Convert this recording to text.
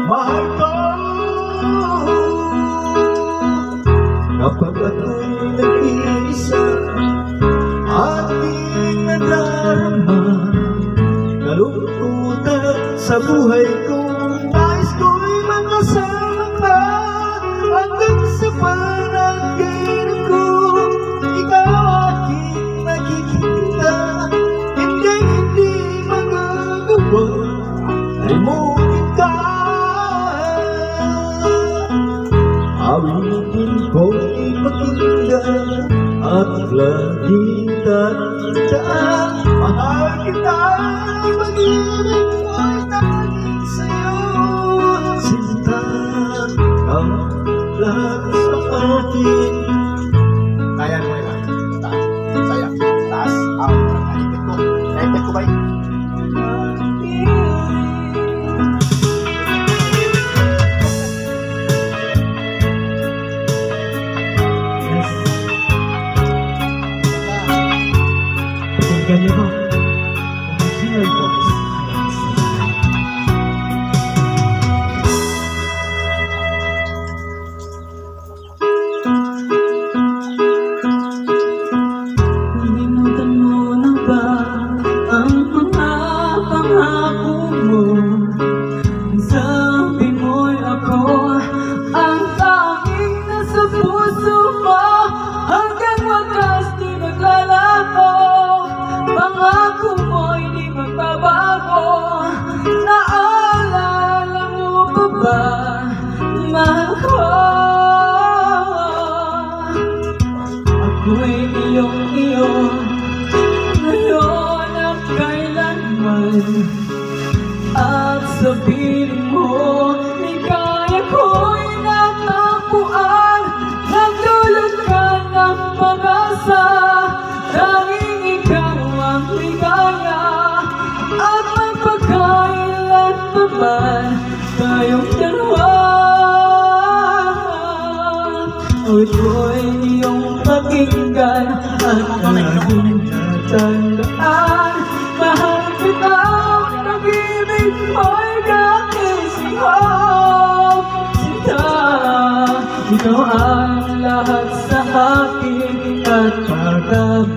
mahal ko. Kapag ako'y nag-iisa, aking nadarama kalungkutan sa buhay ko. Nais ko'y makasama ka hanggang sa panaginip ko. Ikaw aking nakikita, hindi magagawa, limutin ka. Awitin ko'y pakinggan at laging tandaan, mahal kita, pag-ibig ko'y tanging sa'yo. Sinta ang lagi sa akin. Kaya mo yan. Saya. Taas. Naipit ko. Naipit ko ba yun? Pakinggan niyo ba? Original voice. Nalimutan mo na ba ang mga pangako mo? Sabi mo'y ako ang tanging nasa puso mo, hanggang wakas di maglalako. Pangako mo'y di magbabago. Naalala mo pa ba, mahal ko? Ako'y iyong-iyo ngayon at kailanman. At sa piling mo, ligaya ko'y natapuan. Nagdulot ka ng pag-asa, tanging ikaw ang ligaya. At magpagkailan pa man tayong dalawa. Ako'y iyong pakinggan at laging tandaan, mahal kita, pag-ibig mo'y kakisihap. Sinta, ikaw ang lahat sa akin at pagkabay.